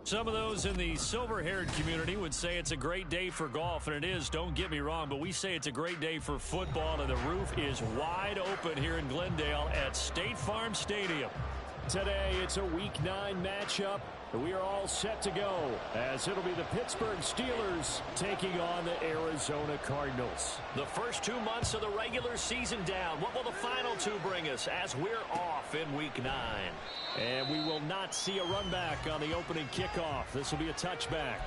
Some of those in the silver-haired community would say it's a great day for golf, and it is, don't get me wrong, but we say it's a great day for football, and the roof is wide open here in Glendale at State Farm Stadium. Today, it's a Week 9 matchup. We are all set to go, as it'll be the Pittsburgh Steelers taking on the Arizona Cardinals. The first 2 months of the regular season down. What will the final 2 bring us as we're off in Week 9? And we will not see a run back on the opening kickoff. This will be a touchback.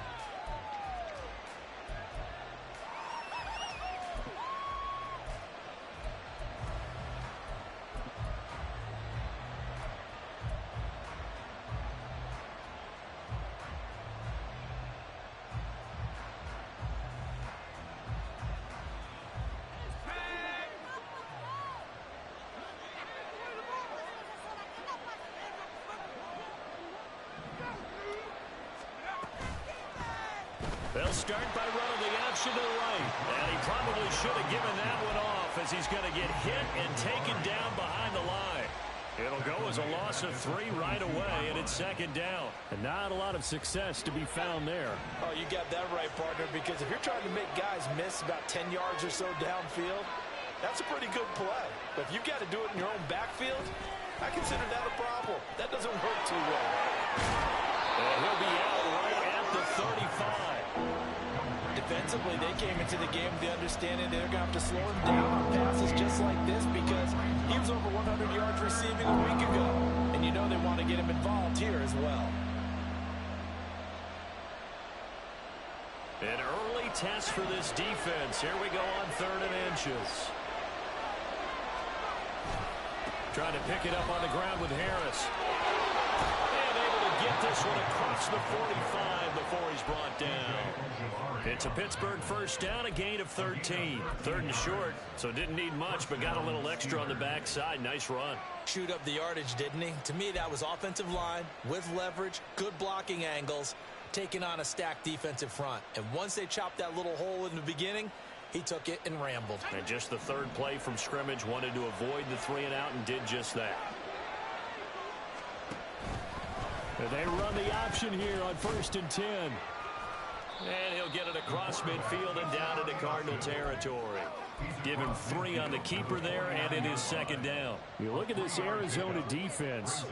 They'll start by running the option to the right. And he probably should have given that one off as he's going to get hit and taken down behind the line. It'll go as a loss of 3 right away, and it's second down. And not a lot of success to be found there. Oh, you got that right, partner, because if you're trying to make guys miss about 10 yards or so downfield, that's a pretty good play. But if you've got to do it in your own backfield, I consider that a problem. That doesn't work too well. And he'll be out right at the 35. Defensively, they came into the game with the understanding they're going to have to slow him down on passes just like this because he was over 100 yards receiving a week ago. And you know they want to get him involved here as well. An early test for this defense. Here we go on 3rd and inches. Trying to pick it up on the ground with Harris. And able to get this one across the 45 before he's brought down. It's a Pittsburgh first down, a gain of 13. 3rd and short, so didn't need much, but got a little extra on the backside. Nice run. Shoot up the yardage, didn't he? To me, that was offensive line with leverage, good blocking angles, taking on a stacked defensive front. And once they chopped that little hole in the beginning, he took it and rambled. And just the 3rd play from scrimmage, wanted to avoid the 3 and out and did just that. And they run the option here on 1st and 10. And he'll get it across midfield and down into Cardinal territory. Give him 3 on the keeper there, and it is second down. You look at this Arizona defense.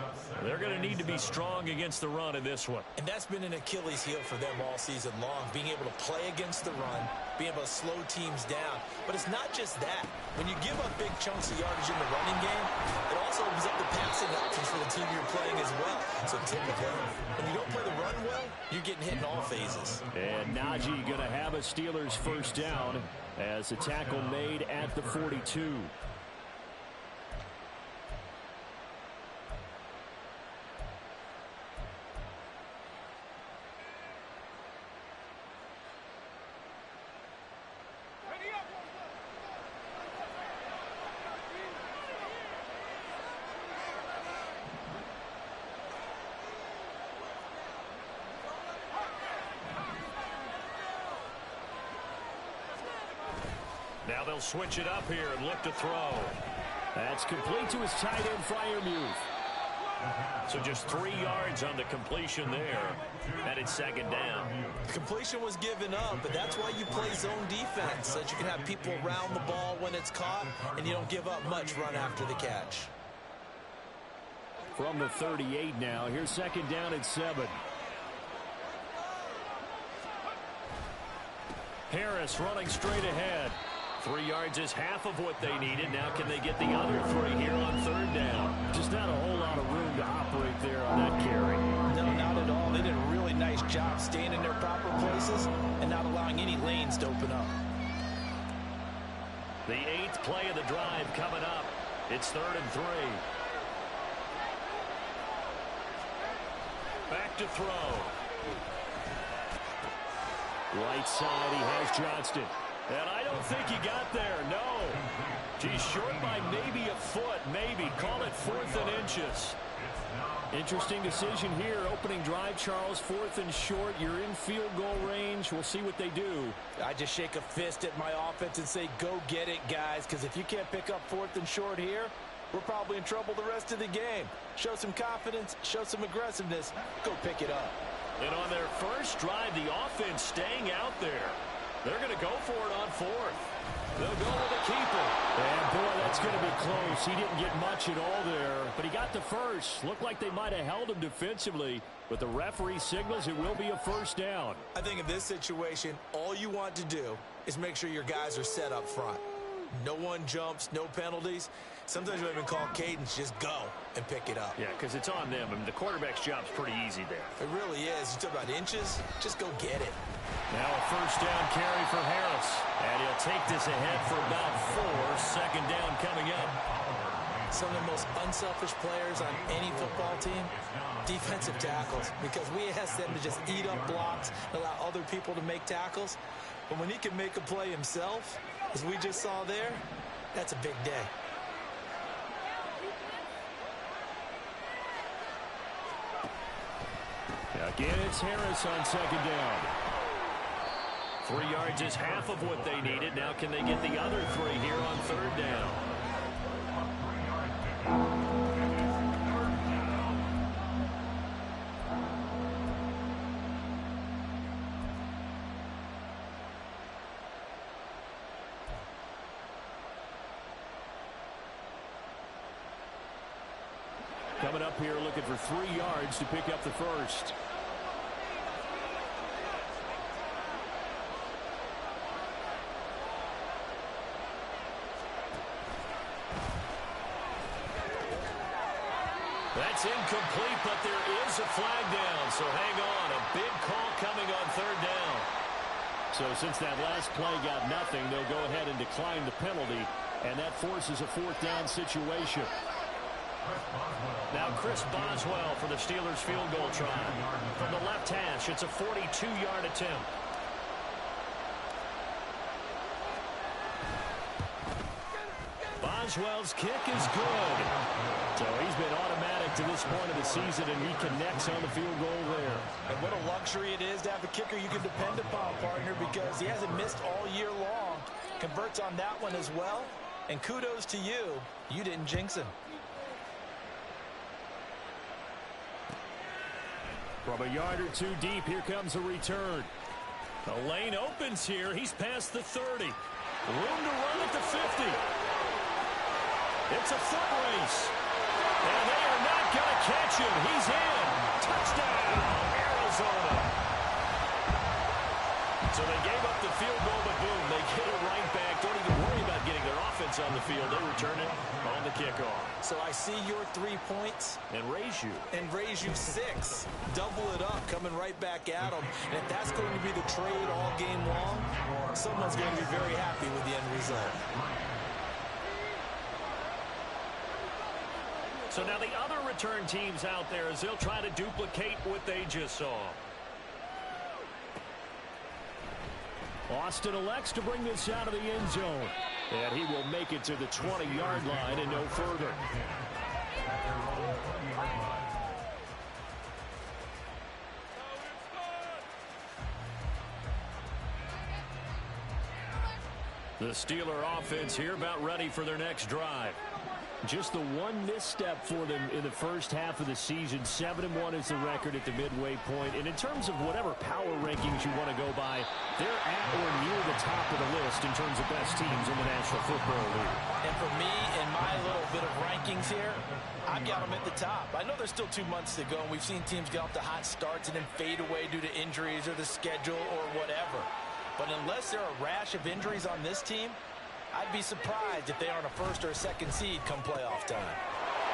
They're going to need to be strong against the run in this one. And that's been an Achilles heel for them all season long, being able to play against the run, being able to slow teams down. But it's not just that. When you give up big chunks of yardage in the running game, it also opens up the passing options for the team you're playing as well. So typically, when you don't play the run well, you're getting hit in all phases. And Najee going to have a Steelers first down as a tackle made at the 42. Now they'll switch it up here and look to throw. That's complete to his tight end, Freiermuth. So just 3 yards on the completion there. And it's second down. The completion was given up, but that's why you play zone defense, so that you can have people around the ball when it's caught, and you don't give up much run after the catch. From the 38 now, here's second down at 7. Harris running straight ahead. 3 yards is half of what they needed. Now can they get the other 3 here on 3rd down? Just not a whole lot of room to operate there on that carry. No, not at all. They did a really nice job staying in their proper places and not allowing any lanes to open up. The 8th play of the drive coming up. It's 3rd and 3. Back to throw. Right side, he has Johnston. And I don't think he got there, no. He's short by maybe a foot, maybe. Call it 4th and inches. Interesting decision here. Opening drive, Charles. 4th and short. You're in field goal range. We'll see what they do. I just shake a fist at my offense and say, go get it, guys, because if you can't pick up 4th and short here, we're probably in trouble the rest of the game. Show some confidence, show some aggressiveness, go pick it up. And on their first drive, the offense staying out there. They're going to go for it on fourth. They'll go with a keeper. And, boy, that's going to be close. He didn't get much at all there, but he got the first. Looked like they might have held him defensively, but the referee signals it will be a first down. I think in this situation, all you want to do is make sure your guys are set up front. No one jumps, no penalties. Sometimes you even call cadence, just go and pick it up. Yeah, because it's on them. I mean, the quarterback's job's pretty easy there. It really is. You talk about inches, just go get it. Now a first down carry for Harris. And he'll take this ahead for about 4. Second down coming up. Some of the most unselfish players on any football team, defensive tackles, because we ask them to just eat up blocks, allow other people to make tackles. But when he can make a play himself, as we just saw there, that's a big day. Again, it's Harris on second down. 3 yards is half of what they needed. Now can they get the other 3 here on third down? Coming up here looking for 3 yards to pick up the first. That's incomplete, but there is a flag down. So hang on. A big call coming on third down. So since that last play got nothing, they'll go ahead and decline the penalty, and that forces a fourth down situation. Now Chris Boswell for the Steelers field goal try. From the left hash, it's a 42-yard attempt. Boswell's kick is good. So he's been automatic to this point of the season, and he connects on the field goal there. And what a luxury it is to have a kicker you can depend upon, partner, because he hasn't missed all year long. Converts on that one as well. And kudos to you. You didn't jinx him. From a yard or 2 deep, here comes a return. The lane opens here. He's past the 30. Room to run at the 50. It's a foot race. And they are not going to catch him. He's in. Touchdown, Arizona. So they gave up the field goal, but boom, they get it right back. Don't even worry about getting their offense on the field. They return it on the kickoff. So I see your 3 points. And raise you. And raise you 6. Double it up, coming right back at them. And if that's going to be the trade all game long, someone's going to be very happy with the end result. So now the other return teams out there as they'll try to duplicate what they just saw. Austin elects to bring this out of the end zone. And he will make it to the 20-yard line and no further. The Steeler offense here about ready for their next drive. Just the one misstep for them in the first half of the season. 7-1 is the record at the midway point. And in terms of whatever power rankings you want to go by, they're at or near the top of the list in terms of best teams in the National Football League. And for me, in my little bit of rankings here, I've got them at the top. I know there's still 2 months to go, and we've seen teams get off to hot starts and then fade away due to injuries or the schedule or whatever. But unless there are a rash of injuries on this team, I'd be surprised if they aren't a first or a second seed come playoff time.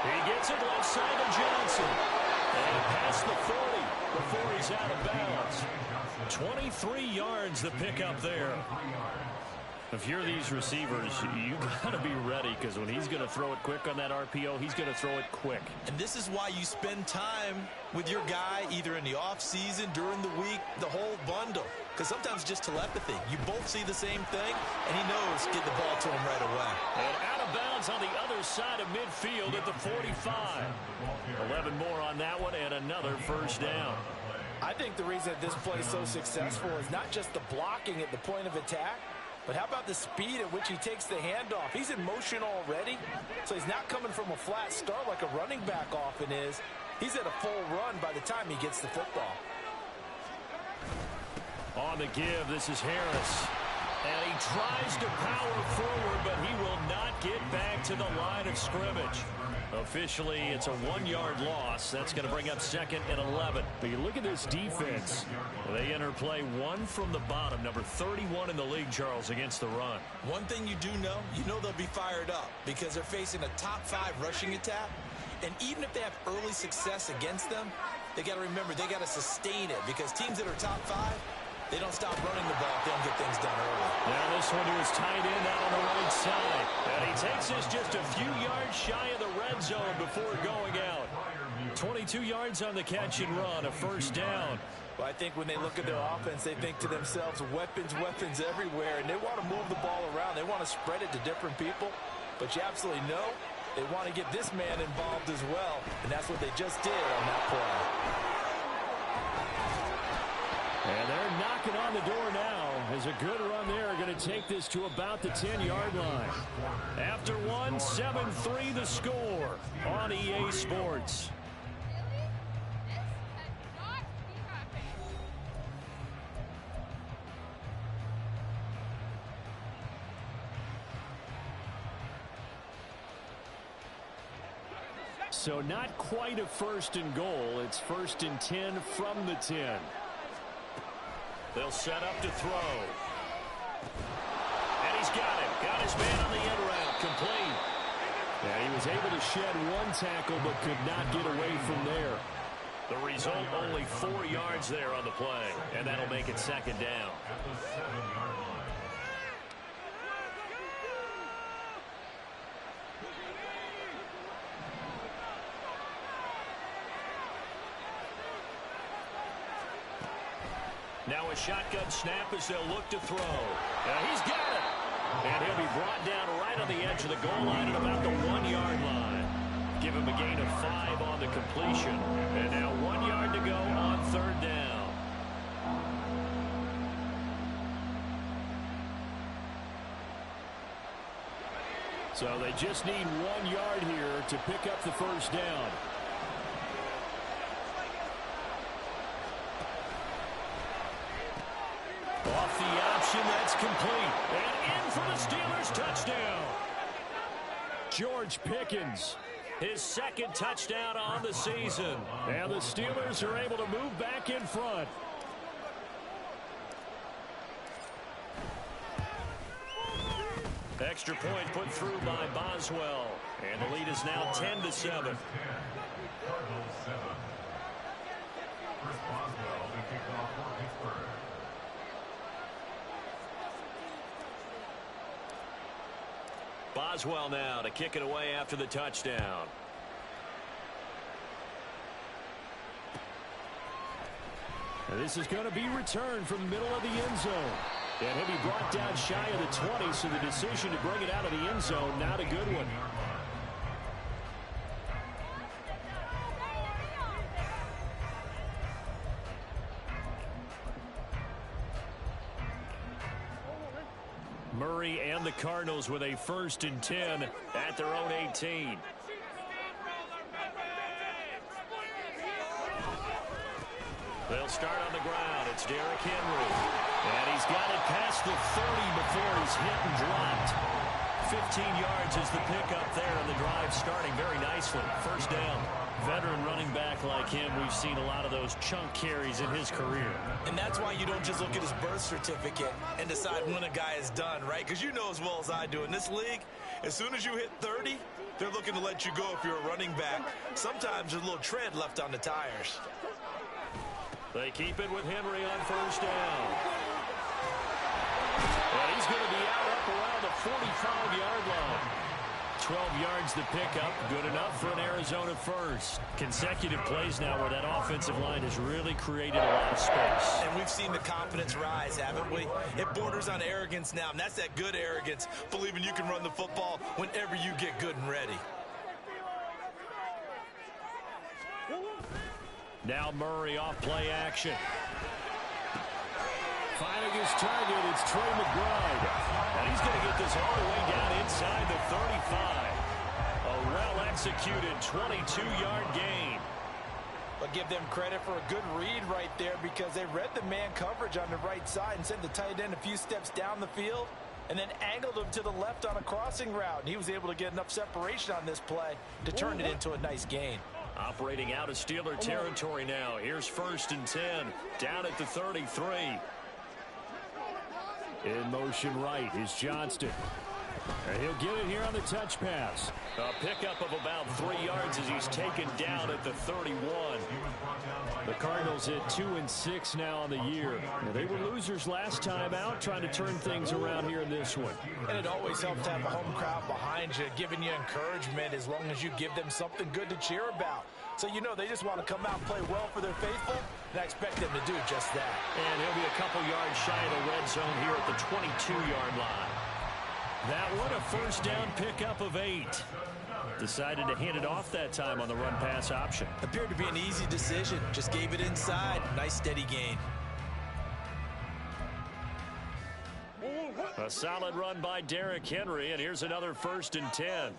He gets it left side of Johnson. And past the 40 before he's out of bounds. 23 yards the pickup there. If you're these receivers, you got to be ready, because when he's going to throw it quick on that RPO, he's going to throw it quick. And this is why you spend time with your guy either in the offseason, during the week, the whole bundle. Because sometimes it's just telepathy. You both see the same thing, and he knows get the ball to him right away. And out of bounds on the other side of midfield at the 45. 11 more on that one, and another first down. I think the reason that this play is so successful is not just the blocking at the point of attack, But how about the speed at which he takes the handoff? He's in motion already, so he's not coming from a flat start like a running back often is. He's at a full run by the time he gets the football. On the give, this is Harris. And he tries to power forward, but he will not get back to the line of scrimmage. Officially, it's a 1-yard loss. That's going to bring up 2nd and 11. But you look at this defense. They enter play 1 from the bottom, number 31 in the league, Charles, against the run. One thing you do know, they'll be fired up because they're facing a top 5 rushing attack. And even if they have early success against them, they got to remember they got to sustain it because teams that are top 5, they don't stop running the ball if they don't get things done early. Now this one to his tight end out on the right side. And he takes this just a few yards shy of the red zone before going out. 22 yards on the catch and run, a first down. Well, I think when they look at their offense, they think to themselves, weapons everywhere, and they want to move the ball around. They want to spread it to different people. But you absolutely know they want to get this man involved as well, and that's what they just did on that play. And they're knocking on the door now as a good run there. Going to take this to about the 10-yard line. After one, 7-3 the score on EA Sports. So not quite a 1st and goal. It's 1st and 10 from the 10. They'll set up to throw. And he's got it. Got his man on the end route. Complete. Yeah, he was able to shed 1 tackle but could not get away from there. The result, only 4 yards there on the play. And that'll make it 2nd down. Now a shotgun snap as they'll look to throw. He's got it. And he'll be brought down right on the edge of the goal line at about the 1-yard line. Give him a gain of 5 on the completion. And now 1 yard to go on 3rd down. So they just need 1 yard here to pick up the first down. Off the option, that's complete. And in for the Steelers touchdown. George Pickens, his 2nd touchdown on the season. And the Steelers are able to move back in front. Extra point put through by Boswell. And the lead is now 10-7. Boswell now to kick it away after the touchdown. And this is going to be returned from the middle of the end zone. And he'll be brought down shy of the 20, so the decision to bring it out of the end zone, not a good one. Murray and the Cardinals with a 1st and 10 at their own 18. They'll start on the ground. It's Derrick Henry. And he's got it past the 30 before he's hit and dropped. 15 yards is the pickup there, and the drive starting very nicely. First down. Veteran running back like him, we've seen a lot of those chunk carries in his career. And that's why you don't just look at his birth certificate and decide when a guy is done, right? Because you know as well as I do, in this league, as soon as you hit 30, they're looking to let you go if you're a running back. Sometimes there's a little tread left on the tires. They keep it with Henry on first down. And he's going to be out up around the 45-yard line. 12 yards to pick up. Good enough for an Arizona first. Consecutive plays now where that offensive line has really created a lot of space. And we've seen the confidence rise, haven't we? It borders on arrogance now, and that's that good arrogance, believing you can run the football whenever you get good and ready. Now Murray off play action. Finding his target, it's Trey McBride. And he's going to get this all the way down inside the 35. A well-executed 22-yard gain. But give them credit for a good read right there because they read the man coverage on the right side and sent the tight end a few steps down the field and then angled him to the left on a crossing route. And he was able to get enough separation on this play to turn it into a nice gain. Operating out of Steeler territory now. Here's 1st and 10. Down at the 33. In motion right is Johnston. And he'll get it here on the touch pass. A pickup of about 3 yards as he's taken down at the 31. The Cardinals at 2-6 now on the year. They were losers last time out, trying to turn things around here in this one. And it always helps to have a home crowd behind you, giving you encouragement as long as you give them something good to cheer about. So you know they just want to come out and play well for their faithful, and I expect them to do just that. And he'll be a couple yards shy of the red zone here at the 22-yard line. That one a first down pickup of 8. Decided to hand it off that time on the run-pass option. Appeared to be an easy decision. Just gave it inside. Nice steady gain. A solid run by Derrick Henry, and here's another 1st and 10.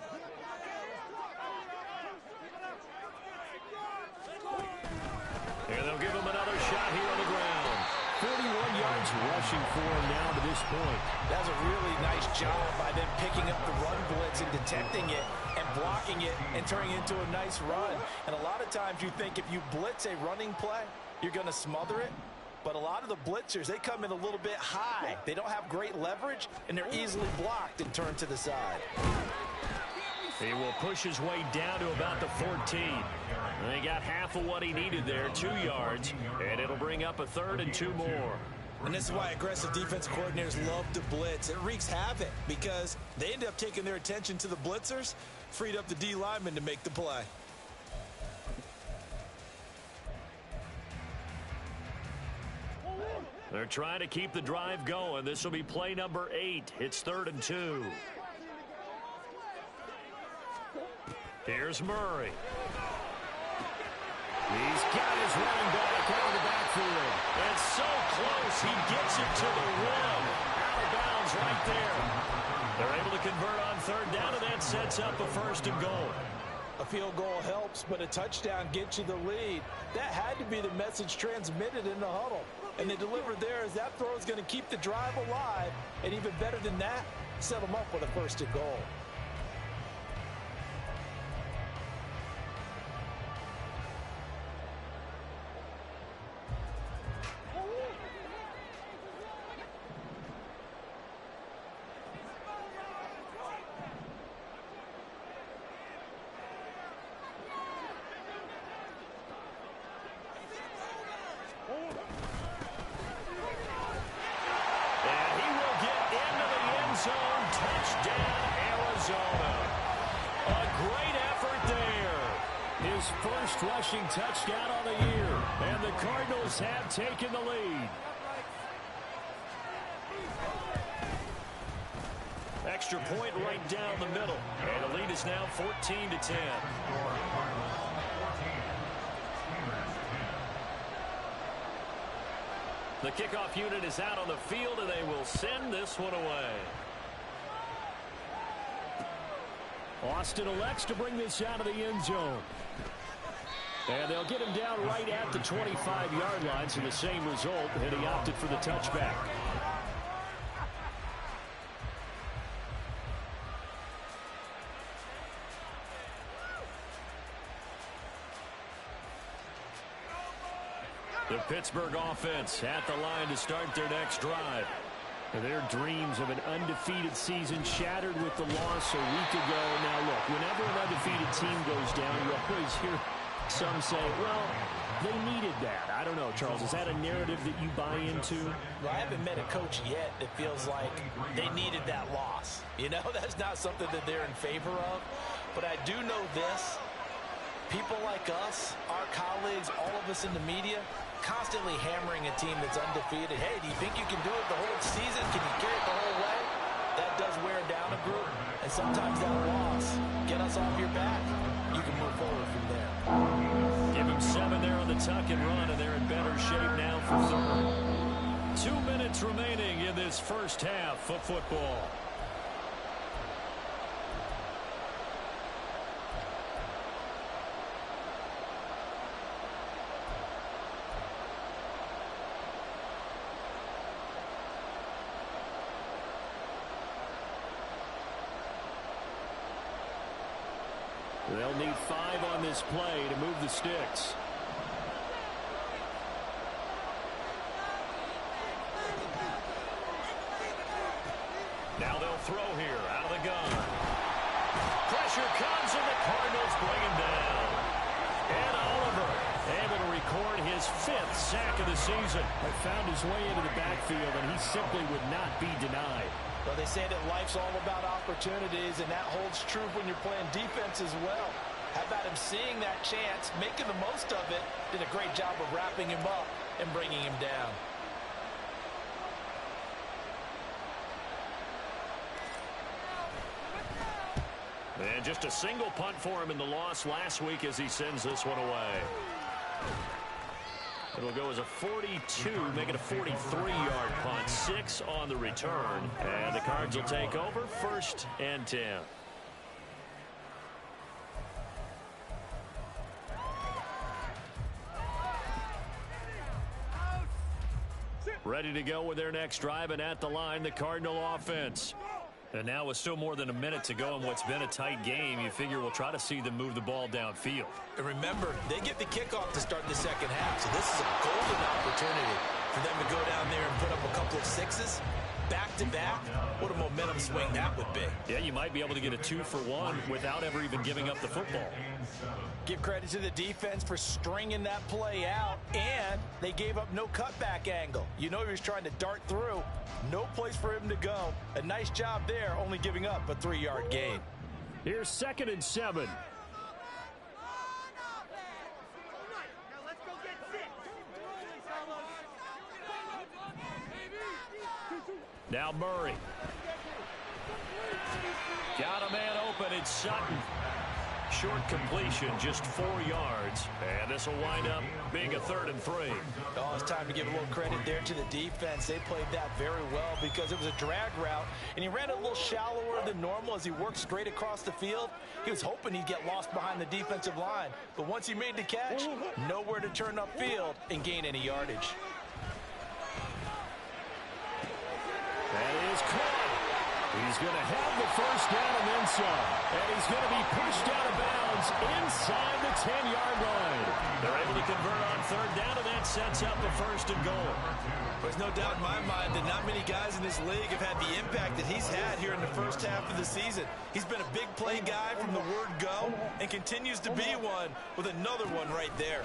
And they'll give him another shot here on the ground. 41 yards rushing for him now to this point. That's a really nice job by them picking up the run blitz and detecting it and blocking it and turning it into a nice run. And a lot of times you think if you blitz a running play, you're going to smother it. But a lot of the blitzers, they come in a little bit high. They don't have great leverage, and they're easily blocked and turned to the side. He will push his way down to about the 14. And he got half of what he needed there, 2 yards, and it'll bring up a 3rd and 2 more. And this is why aggressive defense coordinators love to blitz. It wreaks havoc because they end up taking their attention to the blitzers, freed up the D lineman to make the play. They're trying to keep the drive going. This will be play number 8. It's 3rd and 2. Here's Murray. He's got his running back out of the backfield. And so close, he gets it to the rim. Out of bounds right there. They're able to convert on 3rd down, and that sets up a 1st and goal. A field goal helps, but a touchdown gets you the lead. That had to be the message transmitted in the huddle. And they delivered there as that throw is going to keep the drive alive. And even better than that, set them up with a 1st and goal. First rushing touchdown on the year, and the Cardinals have taken the lead. Extra point right down the middle, and the lead is now 14-10. The kickoff unit is out on the field, and they will send this one away. Austin elects to bring this out of the end zone. And they'll get him down right at the 25-yard line, so the same result, and he opted for the touchback. The Pittsburgh offense at the line to start their next drive. Their dreams of an undefeated season shattered with the loss a week ago. Now, look, whenever an undefeated team goes down, you always hear some say, well, they needed that. I don't know, Charles. Is that a narrative that you buy into? Well, I haven't met a coach yet that feels like they needed that loss. You know, that's not something that they're in favor of. But I do know this. People like us, our colleagues, all of us in the media, constantly hammering a team that's undefeated. Hey, do you think you can do it the whole season? Can you carry it the whole way? That does wear down a group. And sometimes that loss, get us off your back. You can move forward from there. Give him 7 there on the tuck and run, and they're in better shape now for 3rd. 2 minutes remaining in this first half of football. They'll need 5 on this play to move the sticks. Now they'll throw here out of the gun. Pressure comes and the Cardinals bring him down. And Oliver able to record his 5th sack of the season. He found his way into the backfield, and he simply would not be denied. Well, they say that life's all about opportunities, and that holds true when you're playing defense as well. How about him seeing that chance, making the most of it, did a great job of wrapping him up and bringing him down. And just a single punt for him in the loss last week as he sends this one away. It'll go as a 42, make it a 43-yard punt, 6 on the return. And the Cards will take over, 1st and 10. Ready to go with their next drive, and at the line, the Cardinal offense. And now with still more than a minute to go in what's been a tight game, you figure we'll try to see them move the ball downfield. And remember, they get the kickoff to start the second half, so this is a golden opportunity for them to go down there and put up a couple of 6s. Back-to-back, what a momentum swing that would be. Yeah, you might be able to get a 2-for-1 without ever even giving up the football. Give credit to the defense for stringing that play out, and they gave up no cutback angle. You know he was trying to dart through. No place for him to go. A nice job there, only giving up a 3-yard gain. Here's 2nd and 7. Now Murray. Got a man open. It's Sutton. Short completion, just 4 yards. And this will wind up being a 3rd and 3. Oh, it's time to give a little credit there to the defense. They played that very well because it was a drag route, and he ran a little shallower than normal as he worked straight across the field. He was hoping he'd get lost behind the defensive line, but once he made the catch, nowhere to turn upfield and gain any yardage. That is caught. He's going to have the 1st down and then some. And he's going to be pushed out of bounds inside the 10-yard line. They're able to convert on 3rd down, and that sets up a 1st and goal. There's no doubt in my mind that not many guys in this league have had the impact that he's had here in the first half of the season. He's been a big play guy from the word go and continues to be one with another one right there.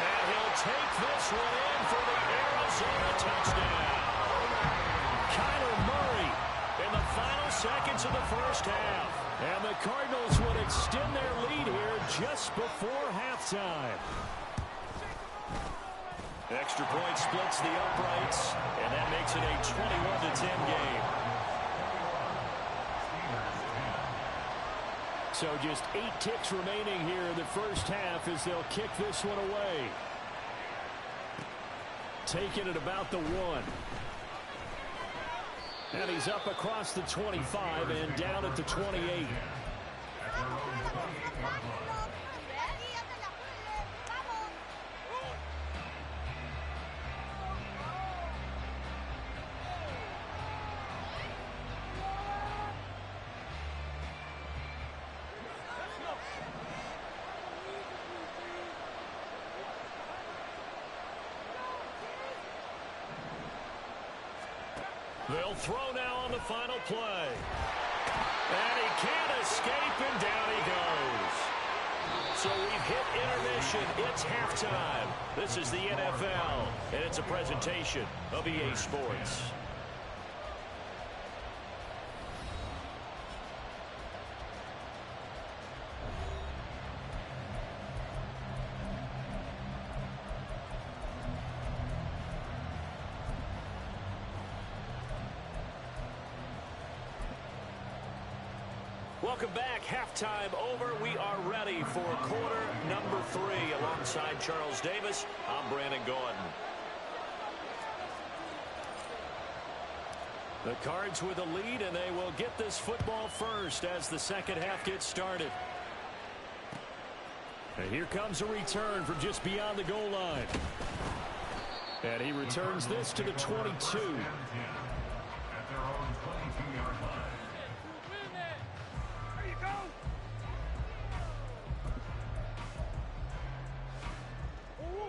And he'll take this one in for the Arizona touchdown. Kyler Murray in the final seconds of the first half. And the Cardinals would extend their lead here just before halftime. Extra point splits the uprights, and that makes it a 21-10 game. So just 8 ticks remaining here in the first half as they'll kick this one away. Taking it about the 1. And he's up across the 25 and down at the 28. They'll throw now on the final play. And he can't escape, and down he goes. So we've hit intermission. It's halftime. This is the NFL, and it's a presentation of EA Sports. Welcome back. Halftime over. We are ready for quarter number 3. Alongside Charles Davis, I'm Brandon Gaudin. The Cards with a lead, and they will get this football first as the second half gets started. And here comes a return from just beyond the goal line. And he returns this to the 22.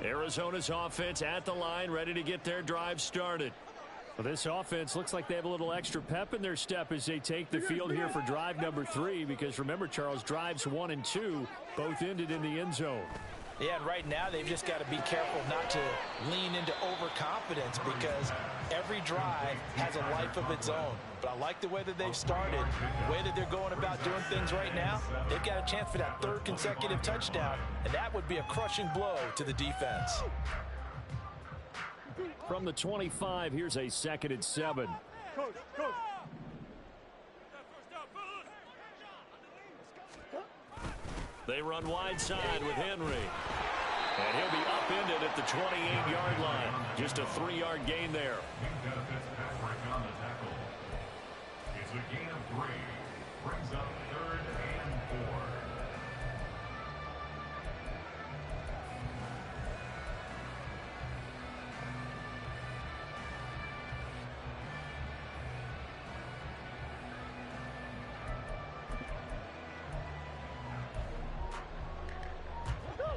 Arizona's offense at the line, ready to get their drive started. Well, this offense looks like they have a little extra pep in their step as they take the field here for drive number 3, because remember, Charles, drives 1 and 2 both ended in the end zone. Yeah, and right now they've just got to be careful not to lean into overconfidence, because every drive has a life of its own. But I like the way that they've started, the way that they're going about doing things right now. They've got a chance for that 3rd consecutive touchdown, and that would be a crushing blow to the defense. From the 25, here's a 2nd and 7. They run wide side with Henry. And he'll be upended at the 28-yard line. Just a 3-yard gain there. It's a gain of 3. Brings up 3rd and 4.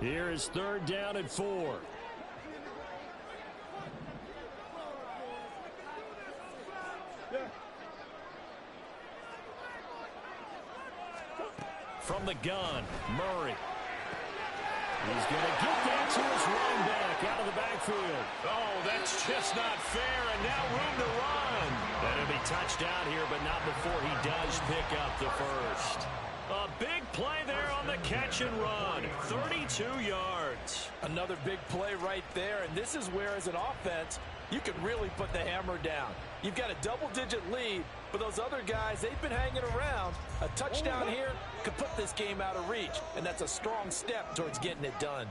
Here is 3rd down and 4. From the gun, Murray. He's going to get that to his running back out of the backfield. Oh, that's just not fair, and now room to run. And he'll be touched out here, but not before he does pick up the first. A big play there on the catch and run. 32 yards. Another big play right there, and this is where, as an offense, you can really put the hammer down. You've got a double-digit lead, but those other guys, they've been hanging around. A touchdown here could put this game out of reach, and that's a strong step towards getting it done.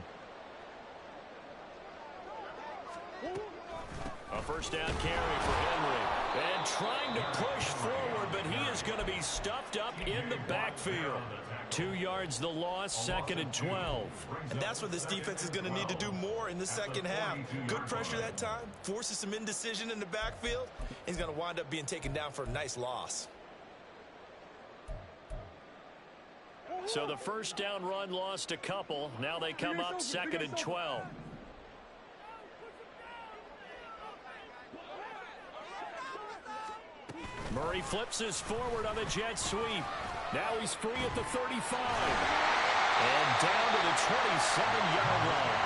A first down carry for Henry. And trying to push forward, but he is going to be stuffed up in the backfield. 2 yards the loss, 2nd and 12. And that's what this defense is going to need to do more in the second half. Good pressure that time, forces some indecision in the backfield. He's going to wind up being taken down for a nice loss. So the first down run lost a couple. Now they come up 2nd and 12. Murray flips his forward on a jet sweep. Now he's free at the 35. And down to the 27-yard line.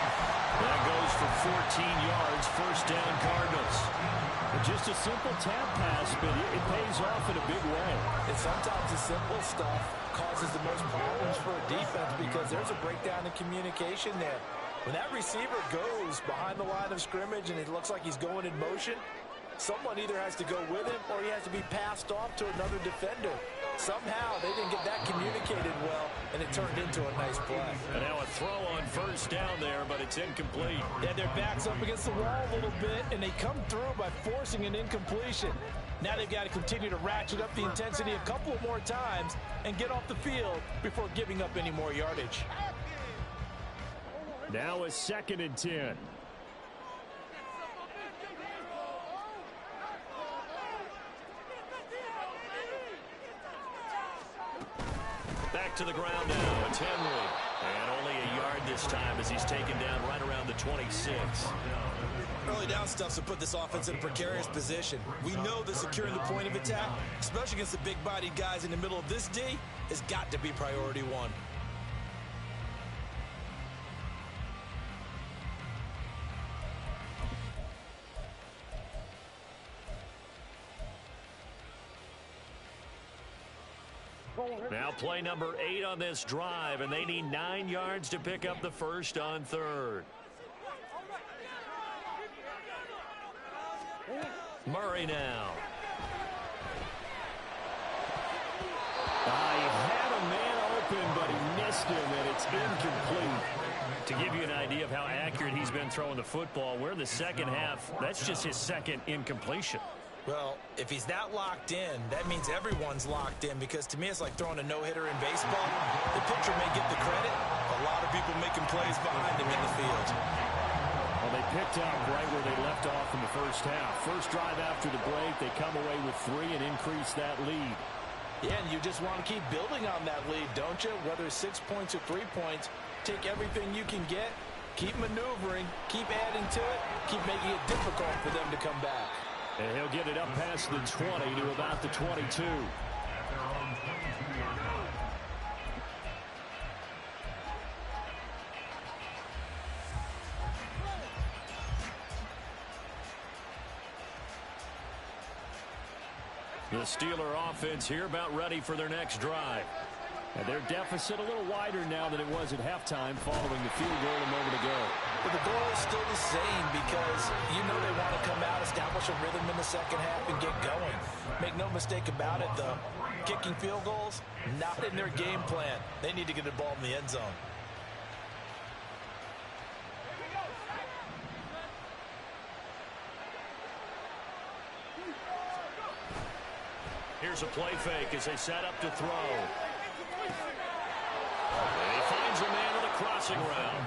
That goes for 14 yards. First down, Cardinals. Just a simple tap pass, but it pays off in a big way. And sometimes the simple stuff causes the most problems for a defense, because there's a breakdown in communication there. When that receiver goes behind the line of scrimmage and it looks like he's going in motion, someone either has to go with him or he has to be passed off to another defender. Somehow they didn't get that communicated well, and it turned into a nice play. And now a throw on first down there, but it's incomplete. Yeah, their back's up against the wall a little bit, and they come through by forcing an incompletion. Now they've got to continue to ratchet up the intensity a couple more times and get off the field before giving up any more yardage. Now a 2nd and 10. Back to the ground now. It's Henry. And only a yard this time as he's taken down right around the 26. Early down stuff's to put this offense in a precarious position. We know that securing the point of attack, especially against the big-bodied guys in the middle of this D, has got to be priority 1. Now play number 8 on this drive, and they need 9 yards to pick up the first on 3rd. Murray now. He had a man open, but he missed against him, and it's incomplete. To give you an idea of how accurate he's been throwing the football, we're in the second half. That's just his second incompletion. Well, if he's that locked in, that means everyone's locked in, because to me it's like throwing a no-hitter in baseball. The pitcher may get the credit. A lot of people making plays behind him in the field. Well, they picked up right where they left off in the first half. First drive after the break, they come away with 3 and increase that lead. Yeah, and you just want to keep building on that lead, don't you? Whether it's 6 points or 3 points, take everything you can get, keep maneuvering, keep adding to it, keep making it difficult for them to come back. And he'll get it up past the 20 to about the 22. The Steeler offense here about ready for their next drive. And their deficit a little wider now than it was at halftime following the field goal a moment ago. But the goal is still the same, because you know they want to come out, establish a rhythm in the second half, and get going. Make no mistake about it, though. Kicking field goals, not in their game plan. They need to get the ball in the end zone. Here's a play fake as they set up to throw. And he finds a man on a crossing route.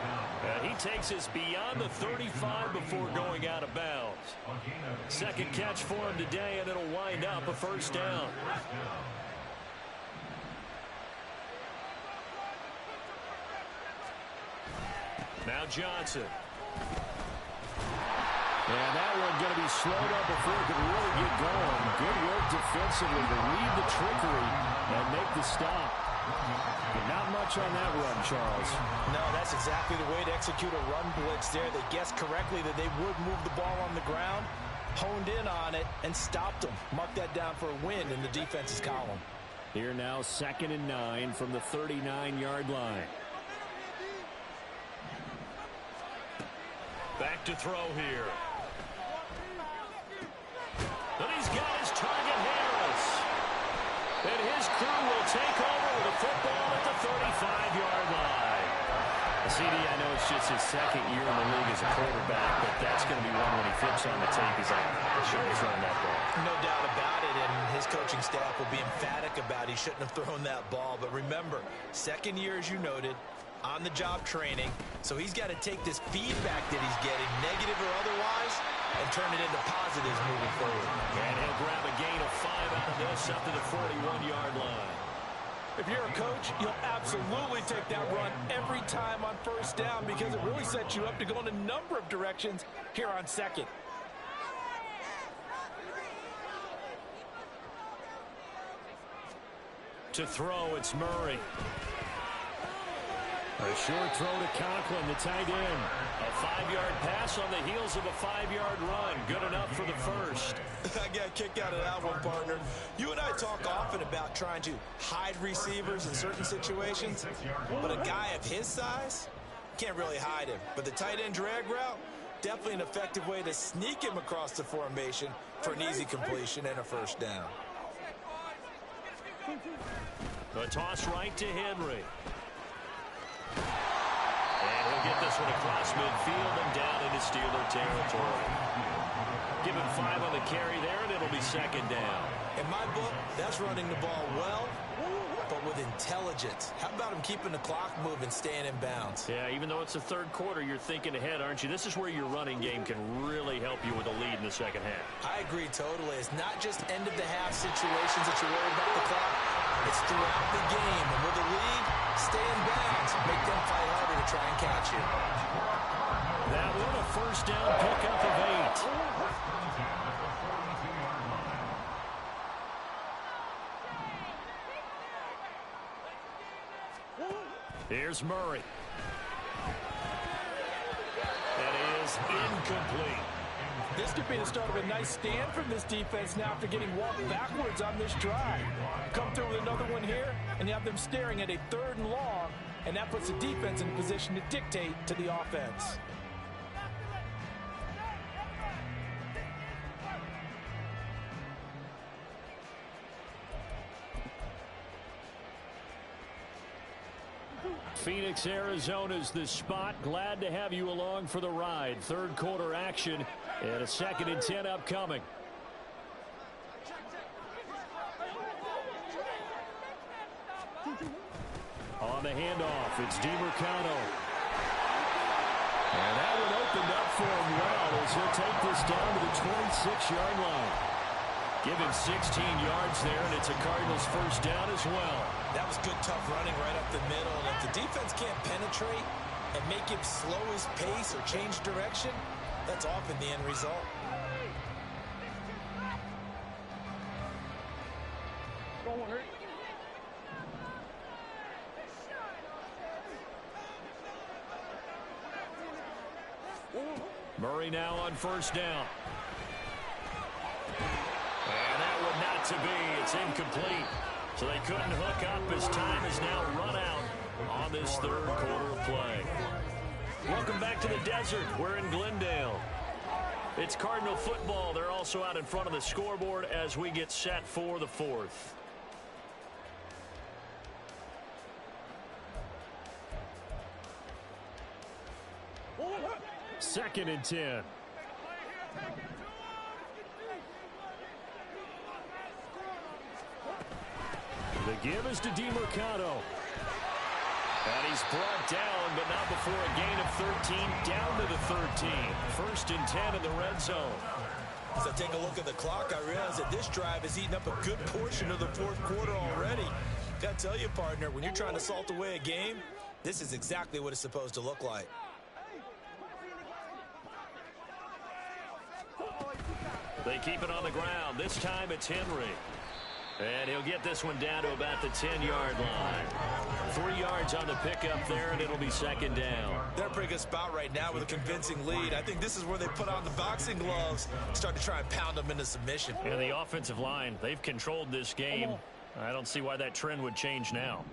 And he takes us beyond the 35 before going out of bounds. Second catch for him today, and it'll wind up a first down. Now Johnson. And that one going to be slowed up before it could really get going. Good work defensively to read the trickery and make the stop. But not much on that run, Charles. No, that's exactly the way to execute a run blitz there. They guessed correctly that they would move the ball on the ground, honed in on it, and stopped them. Mark that down for a win in the defense's column. Here now, 2nd and 9 from the 39-yard line. Back to throw here. And he's got his target, Harris. And his crew will take over with the football at the 35-yard line. CD, I know it's just his second year in the league as a quarterback, but that's going to be one when he flips on the tape. He's like, I shouldn't have thrown that ball. No doubt about it, and his coaching staff will be emphatic about he shouldn't have thrown that ball. But remember, second year, as you noted, on-the-job training, so he's got to take this feedback that he's getting, negative or otherwise, and turn it into positives moving forward. And he'll grab a gain of 5 out of this up to the 41-yard line. If you're a coach, you'll absolutely take that run every time on first down, because it really sets you up to go in a number of directions here on second. To throw, it's Murray. A short throw to Conklin, the tight end. A 5-yard pass on the heels of a 5-yard run. Good enough for the first. I got a kick out of that one, partner. You and I talk often about trying to hide receivers in certain situations, but a guy of his size can't really hide him. But the tight end drag route, definitely an effective way to sneak him across the formation for an easy completion and a first down. A toss right to Henry. And he'll get this one across midfield and down into Steeler territory. Give him 5 on the carry there, and it'll be second down. In my book, that's running the ball well, but with intelligence. How about him keeping the clock moving, staying in bounds? Yeah, even though it's the third quarter, you're thinking ahead, aren't you? This is where your running game can really help you with a lead in the second half. I agree totally. It's not just end-of-the-half situations that you're worried about the clock. It's throughout the game. And with a lead, stay in bounds. Make them fight harder to try and catch you. That one, a first down pickup of 8. Here's Murray. That is incomplete. This could be the start of a nice stand from this defense now after getting walked backwards on this drive. Come through with another one here, and you have them staring at a 3rd and long, and that puts the defense in a position to dictate to the offense. Phoenix, Arizona's the spot. Glad to have you along for the ride. Third quarter action and a 2nd and 10 upcoming. On the handoff, it's DiMercado. And that one opened up for him well as he'll take this down to the 26-yard line. Give him 16 yards there, and it's a Cardinals first down as well. That was good, tough running right up the middle. And if the defense can't penetrate and make him slow his pace or change direction, that's often the end result. Murray now on first down. And that one not to be. It's incomplete. So they couldn't hook up as time is now run out on this third quarter of play. Welcome back to the desert. We're in Glendale. It's Cardinal football. They're also out in front of the scoreboard as we get set for the fourth. Second and 10. The give is to DiMercado. And he's brought down, but not before a gain of 13, down to the 13. First and 10 in the red zone. As I take a look at the clock, I realize that this drive has eaten up a good portion of the fourth quarter already. Got to tell you, partner, when you're trying to salt away a game, this is exactly what it's supposed to look like. They keep it on the ground. This time it's Henry. And he'll get this one down to about the 10-yard line. 3 yards on the pickup there, and it'll be second down. They're a pretty good spot right now with a convincing lead. I think this is where they put on the boxing gloves, start to try and pound them into submission. And the offensive line, they've controlled this game. I don't see why that trend would change now.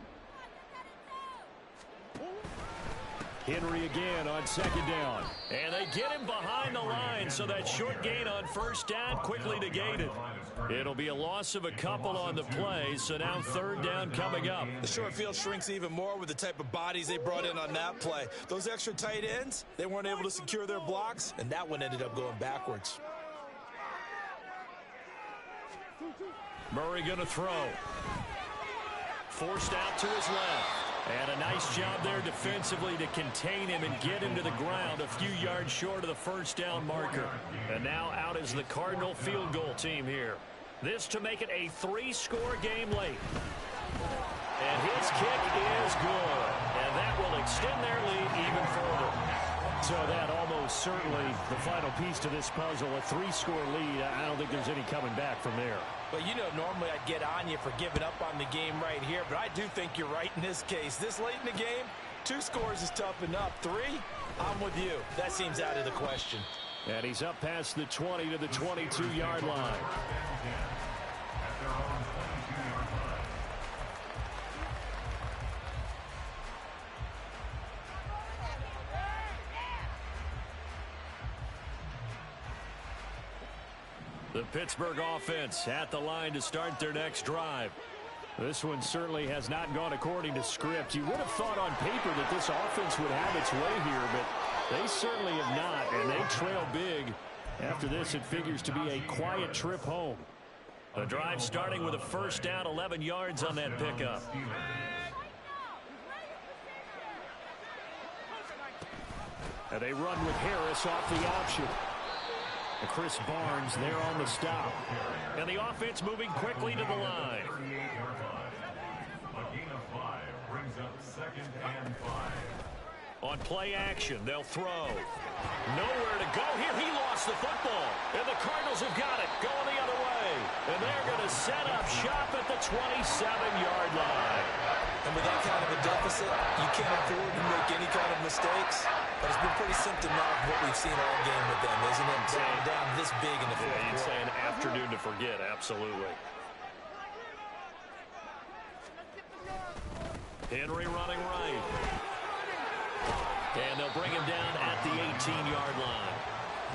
Henry again on second down. And they get him behind the line, so that short gain on first down quickly negated. It'll be a loss of a couple on the play, so now third down coming up. The short field shrinks even more with the type of bodies they brought in on that play. Those extra tight ends, they weren't able to secure their blocks, and that one ended up going backwards. Murray going to throw. Forced out to his left. And a nice job there defensively to contain him and get him to the ground a few yards short of the first down marker. And now out is the Cardinal field goal team here. This to make it a 3-score game late. And his kick is good. And that will extend their lead even further. So that almost certainly the final piece to this puzzle, a 3-score lead. I don't think there's any coming back from there. Well, you know, normally I'd get on you for giving up on the game right here, but I do think you're right in this case. This late in the game, 2 scores is tough enough. 3, I'm with you. That seems out of the question. And he's up past the 20 to the 22-yard line. The Pittsburgh offense at the line to start their next drive. This one certainly has not gone according to script. You would have thought on paper that this offense would have its way here, but they certainly have not, and they trail big. After this, it figures to be a quiet trip home. The drive starting with a first down, 11 yards on that pickup. And they run with Harris off the option. Chris Barnes there on the stop. And the offense moving quickly to the line. A gain of 5 brings up 2nd and 5. On play action, they'll throw. Nowhere to go here. He lost the football. And the Cardinals have got it going the other way. And they're going to set up shop at the 27-yard line. And with that kind of a deficit, you can't afford to make any kind of mistakes. But it's been pretty symptomatic of what we've seen all game with them, isn't it? Down this big in the fourth quarter. You'd say an afternoon to forget, absolutely. Henry running right. And they'll bring him down at the 18-yard line.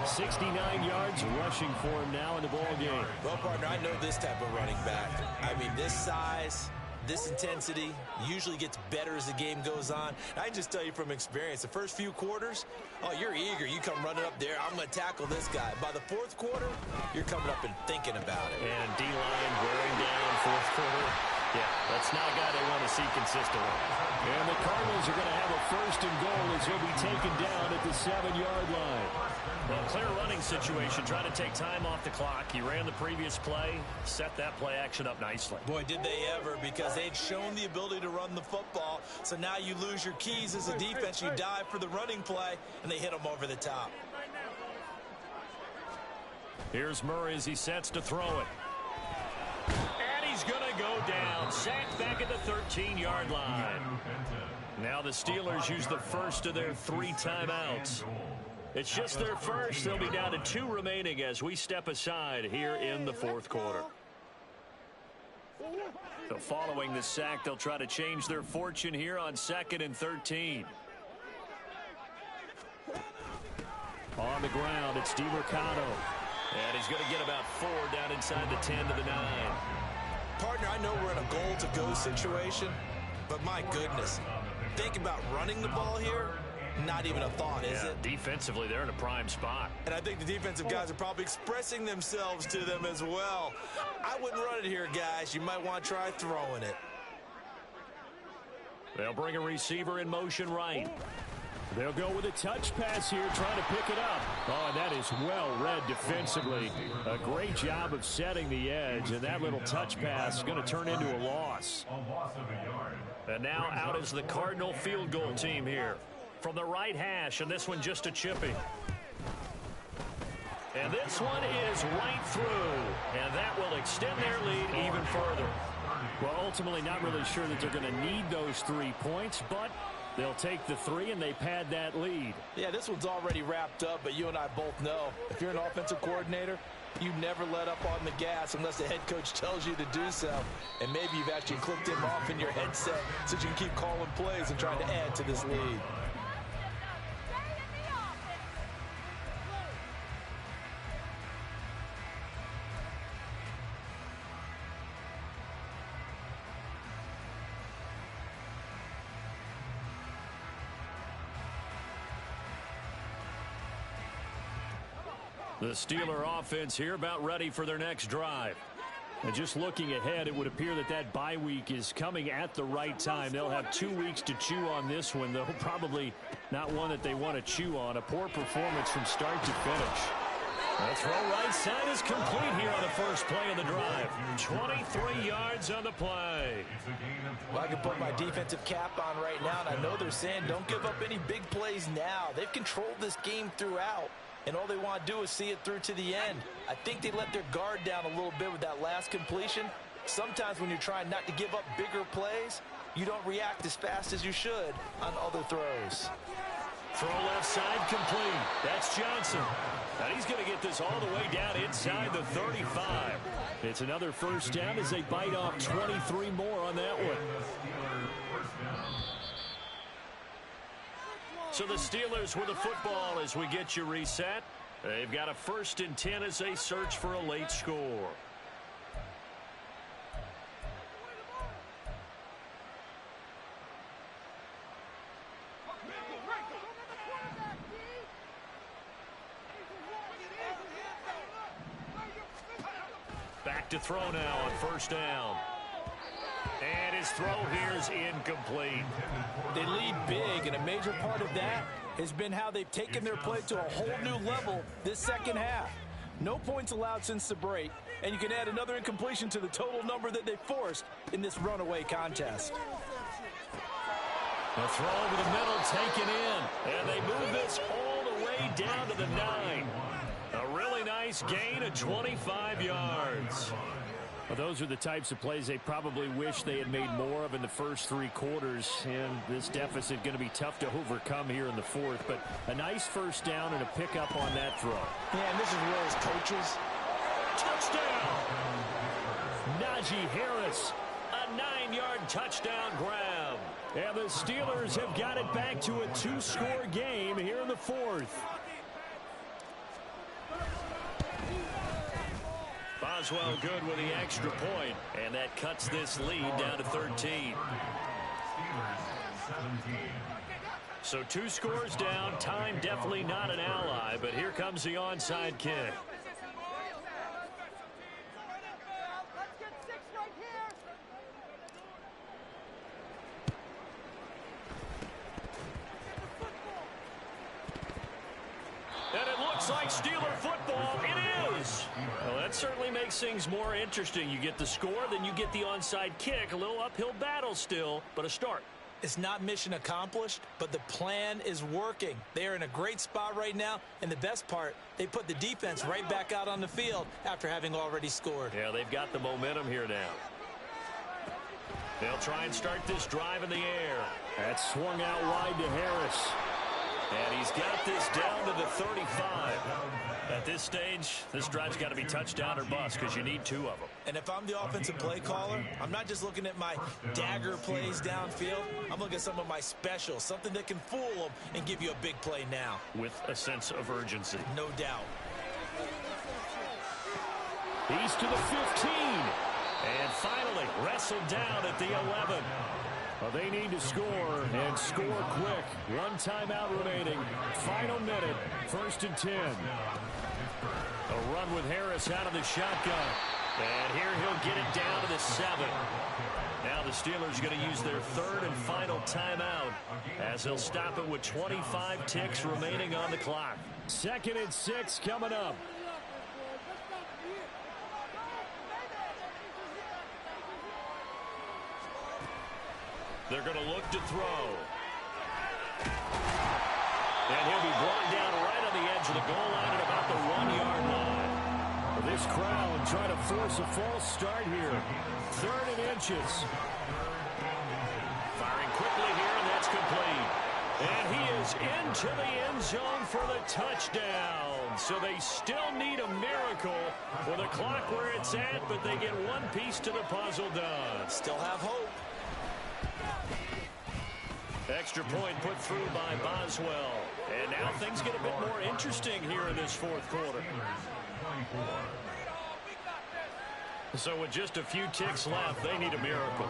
69 yards rushing for him now in the ball game. Well, partner, I know this type of running back. I mean, this size, This intensity usually gets better as the game goes on. I can just tell you from experience, the first few quarters, oh, you're eager. You come running up there, I'm going to tackle this guy. By the fourth quarter, you're coming up and thinking about it. And D-line wearing down fourth quarter. Yeah, that's not a guy they want to see consistently. And the Cardinals are going to have a first and goal as he'll be taken down at the 7-yard line. Well, clear running situation, trying to take time off the clock. He ran the previous play, set that play action up nicely. Boy, did they ever, because they'd shown the ability to run the football. So now you lose your keys as a defense. You dive for the running play, and they hit them over the top. Here's Murray as he sets to throw it. And he's going to go down. Sacked back at the 13-yard line. Now the Steelers use the first of their 3 timeouts. It's just their first. They'll be down to 2 remaining as we step aside here in the fourth quarter. So following the sack, they'll try to change their fortune here on 2nd and 13. On the ground, it's DiMercado. And he's going to get about 4 down inside the 10 to the 9. Partner, I know we're in a goal-to-go situation, but my goodness, think about running the ball here. Not even a thought, is it? Defensively, they're in a prime spot. And I think the defensive guys are probably expressing themselves to them as well. I wouldn't run it here, guys. You might want to try throwing it. They'll bring a receiver in motion right. They'll go with a touch pass here, trying to pick it up. Oh, and that is well read defensively. A great job of setting the edge, and that little touch pass is going to turn into a loss. And now out is the Cardinal field goal team here. From the right hash, and this one just a chipping. And this one is right through, and that will extend their lead even further. Well, ultimately not really sure that they're going to need those 3 points, but they'll take the 3 and they pad that lead. Yeah, this one's already wrapped up, but you and I both know if you're an offensive coordinator, you never let up on the gas unless the head coach tells you to do so. And maybe you've actually clicked him off in your headset so you can keep calling plays and trying to add to this lead. The Steeler offense here about ready for their next drive. And just looking ahead, it would appear that that bye week is coming at the right time. They'll have 2 weeks to chew on this one, though probably not one that they want to chew on. A poor performance from start to finish. The throw right side is complete here on the first play of the drive. 23 yards on the play. Well, I can put my defensive cap on right now, and I know they're saying don't give up any big plays now. They've controlled this game throughout. And all they want to do is see it through to the end. I think they let their guard down a little bit with that last completion. Sometimes when you're trying not to give up bigger plays, you don't react as fast as you should on other throws. Throw left side complete. That's Johnson. And he's going to get this all the way down inside the 35. It's another first down as they bite off 23 more on that one. So the Steelers with the football as we get you reset. They've got a 1st and 10 as they search for a late score. Back to throw now on 1st down. And his throw here is incomplete. They lead big, and a major part of that has been how they've taken their play to a whole new level this second half. No points allowed since the break, and you can add another incompletion to the total number that they forced in this runaway contest. The throw over the middle taken in, and they move this all the way down to the 9. A really nice gain of 25 yards. Well, those are the types of plays they probably wish they had made more of in the first 3 quarters, and this deficit going to be tough to overcome here in the 4th. But a nice first down and a pickup on that throw. Yeah, and this is where his coaches. Touchdown! Najee Harris, a 9-yard touchdown grab. And the Steelers have got it back to a 2-score game here in the 4th. Boswell good with the extra point, and that cuts this lead down to 13. Steelers 17. So 2 scores down. Time definitely not an ally, but here comes the onside kick. And it looks like Steeler football. It is. Well, that certainly makes things more interesting. You get the score, then you get the onside kick. A little uphill battle still, but a start. It's not mission accomplished, but the plan is working. They are in a great spot right now, and the best part, they put the defense right back out on the field after having already scored. Yeah, they've got the momentum here now. They'll try and start this drive in the air. That's swung out wide to Harris. And he's got this down to the 35. At this stage, this drive's got to be touchdown or bust because you need 2 of them. And if I'm the offensive play caller, I'm not just looking at my dagger plays downfield. I'm looking at some of my specials, something that can fool them and give you a big play now. With a sense of urgency. No doubt. He's to the 15. And finally, wrestled down at the 11. Well, they need to score, and score quick. 1 timeout remaining. Final minute, 1st and 10. A run with Harris out of the shotgun. And here he'll get it down to the 7. Now the Steelers are going to use their 3rd and final timeout as they'll stop it with 25 ticks remaining on the clock. 2nd and 6 coming up. They're going to look to throw. And he'll be brought down right on the edge of the goal line at about the 1-yard line. Well, this crowd trying to force a false start here. 3rd and inches. Firing quickly here, and that's complete. And he is into the end zone for the touchdown. So they still need a miracle with the clock where it's at, but they get one piece to the puzzle done. Still have hope. Extra point put through by Boswell. And now things get a bit more interesting here in this 4th quarter. So with just a few ticks left, they need a miracle.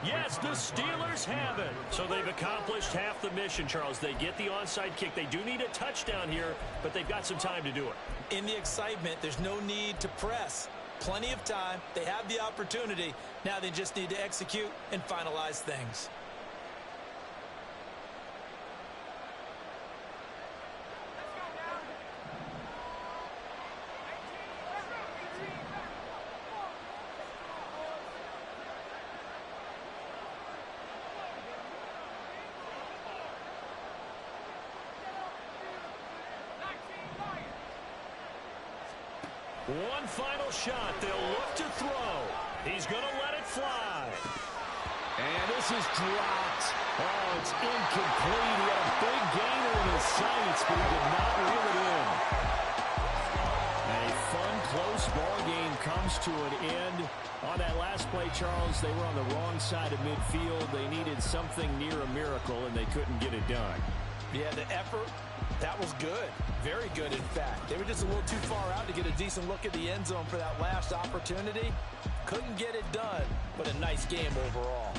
Yes, the Steelers have it. So they've accomplished half the mission, Charles. They get the onside kick. They do need a touchdown here, but they've got some time to do it. In the excitement, there's no need to press. Plenty of time. They have the opportunity. Now they just need to execute and finalize things. One final shot. They'll look to throw. He's going to let it fly. And this is dropped. Oh, it's incomplete. He had a big gainer in his sights, but he did not reel it in. A fun, close ball game comes to an end. On that last play, Charles, they were on the wrong side of midfield. They needed something near a miracle, and they couldn't get it done. Yeah, the effort, that was good. Very good, in fact. They were just a little too far out to get a decent look at the end zone for that last opportunity. Couldn't get it done, but a nice game overall.